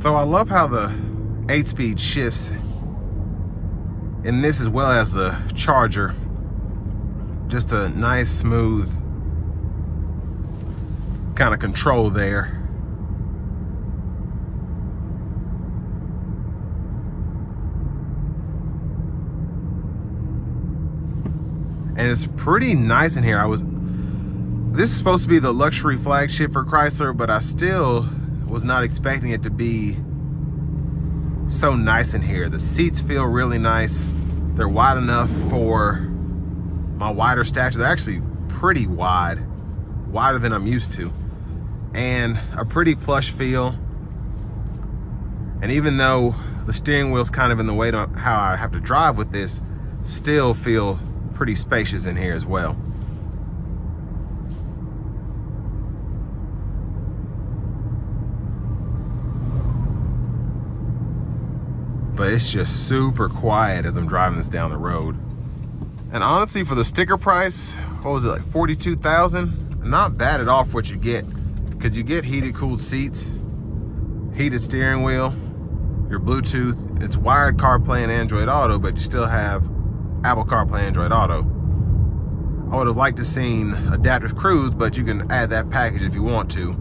So I love how the 8-speed shifts in this as well as the Charger. Just a nice, smooth kind of control there. And it's pretty nice in here. This is supposed to be the luxury flagship for Chrysler, but I still was not expecting it to be so nice in here. The seats feel really nice. They're wide enough for my wider stature. They're actually pretty wide, wider than I'm used to, and a pretty plush feel. And even though the steering wheel's kind of in the way to how I have to drive with this, still feel pretty spacious in here as well. But it's just super quiet as I'm driving this down the road. And honestly, for the sticker price, what was it, like $42,000? Not bad at all for what you get, because you get heated, cooled seats, heated steering wheel, your Bluetooth. It's wired CarPlay and Android Auto, but you still have Apple CarPlay, Android Auto. I would have liked to seen adaptive cruise, but you can add that package if you want to.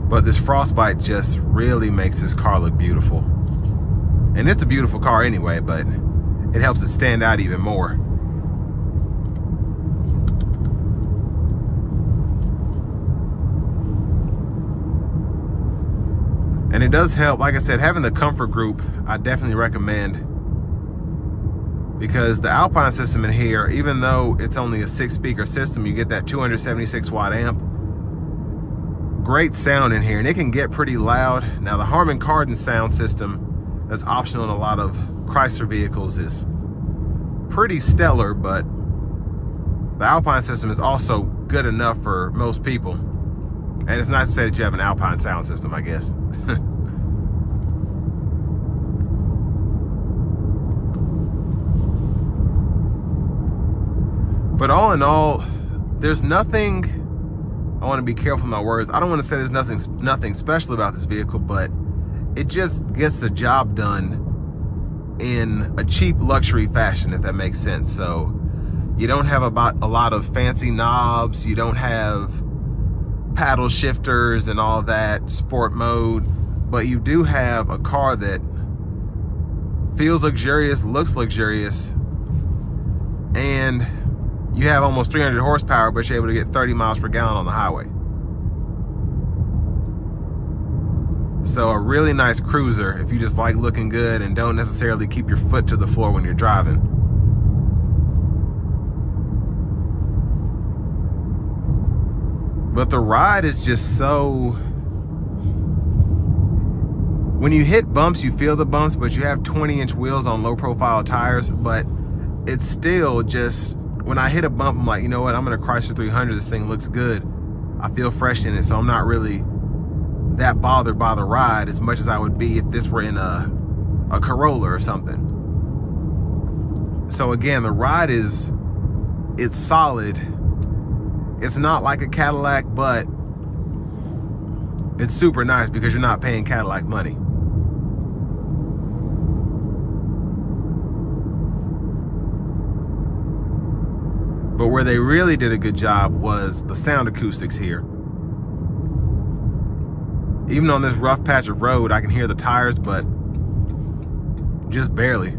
But this frostbite just really makes this car look beautiful. And it's a beautiful car anyway, but it helps it stand out even more. And it does help, like I said, having the comfort group, I definitely recommend, because the Alpine system in here, even though it's only a 6-speaker system, you get that 276 watt amp. Great sound in here, and it can get pretty loud. Now the Harman Kardon sound system that's optional in a lot of Chrysler vehicles is pretty stellar, but the Alpine system is also good enough for most people. And it's nice to say that you have an Alpine sound system, I guess. But all in all, there's nothing, I want to be careful with my words. I don't want to say there's nothing special about this vehicle, but it just gets the job done in a cheap luxury fashion, if that makes sense. So you don't have a lot of fancy knobs. You don't have paddle shifters and all that sport mode, but you do have a car that feels luxurious, looks luxurious, and you have almost 300 horsepower, but you're able to get 30 miles per gallon on the highway. So a really nice cruiser if you just like looking good and don't necessarily keep your foot to the floor when you're driving. But the ride is just so... When you hit bumps, you feel the bumps, but you have 20-inch wheels on low-profile tires, but it's still just... When I hit a bump, I'm like, you know what, I'm in a Chrysler 300, this thing looks good. I feel fresh in it, so I'm not really that bothered by the ride as much as I would be if this were in a Corolla or something. So again, the ride it's solid. It's not like a Cadillac, but it's super nice because you're not paying Cadillac money. But where they really did a good job was the sound acoustics here. Even on this rough patch of road, I can hear the tires, but just barely.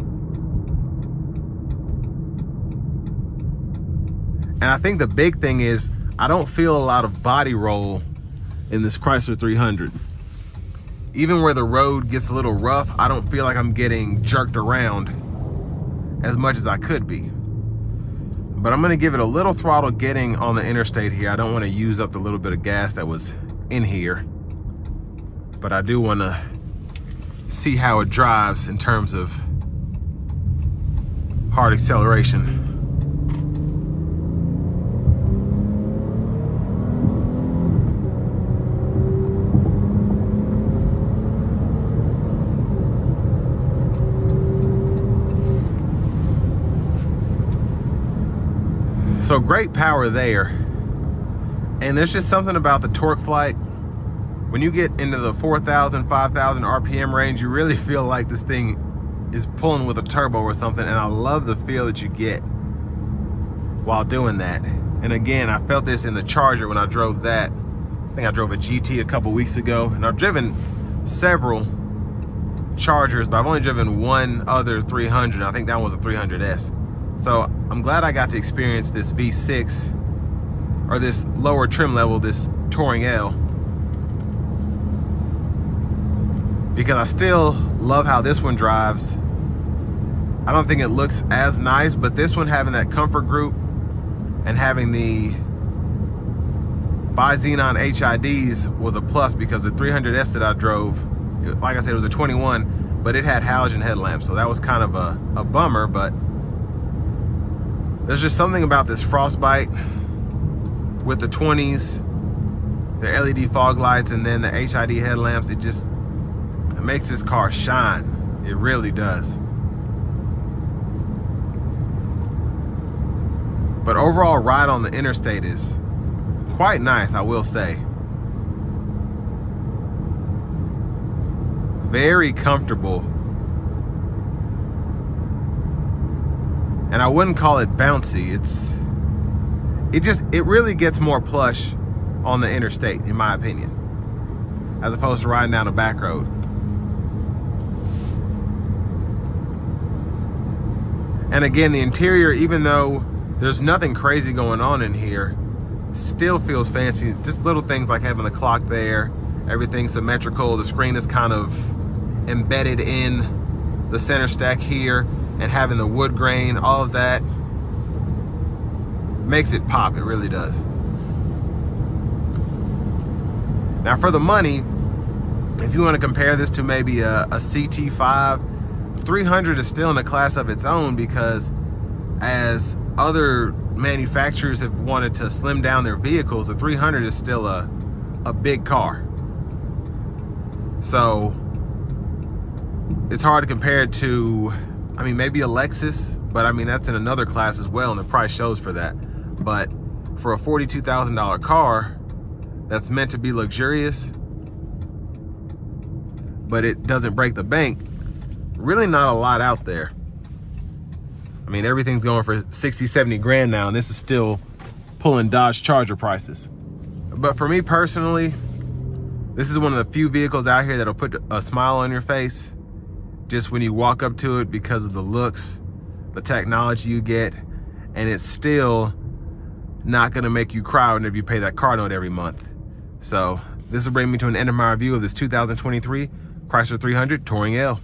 And I think the big thing is I don't feel a lot of body roll in this Chrysler 300. Even where the road gets a little rough, I don't feel like I'm getting jerked around as much as I could be. But I'm gonna give it a little throttle getting on the interstate here. I don't wanna use up the little bit of gas that was in here. But I do wanna see how it drives in terms of hard acceleration. So great power there. And there's just something about the torque flight. When you get into the 4,000, 5,000 RPM range, you really feel like this thing is pulling with a turbo or something. And I love the feel that you get while doing that. And again, I felt this in the Charger when I drove that. I think I drove a GT a couple weeks ago, and I've driven several Chargers, but I've only driven one other 300. I think that one was a 300S. So I'm glad I got to experience this V6, or this lower trim level, this Touring L, because I still love how this one drives. I don't think it looks as nice, but this one, having that comfort group and having the bi-xenon HIDs was a plus, because the 300S that I drove, like I said, it was a 21, but it had halogen headlamps, so that was kind of a bummer. But there's just something about this frostbite with the 20s, the LED fog lights, and then the HID headlamps. It makes this car shine. It really does. But overall ride on the interstate is quite nice, I will say. Very comfortable. And I wouldn't call it bouncy. It really gets more plush on the interstate, in my opinion, as opposed to riding down a back road. And again, the interior, even though there's nothing crazy going on in here, still feels fancy. Just little things like having the clock there, everything's symmetrical, the screen is kind of embedded in the center stack here, and having the wood grain, all of that makes it pop. It really does. Now for the money, if you want to compare this to maybe a CT5, 300 is still in a class of its own, because as other manufacturers have wanted to slim down their vehicles, the 300 is still a big car. So it's hard to compare it to, I mean, maybe a Lexus, but I mean, that's in another class as well, and the price shows for that. But for a $42,000 car that's meant to be luxurious, but it doesn't break the bank, really not a lot out there. I mean, everything's going for 60, 70 grand now, and this is still pulling Dodge Charger prices. But for me personally, this is one of the few vehicles out here that'll put a smile on your face just when you walk up to it, because of the looks, the technology you get, and it's still not gonna make you cry whenever you pay that car note every month. So this will bring me to an end of my review of this 2023 Chrysler 300 Touring L.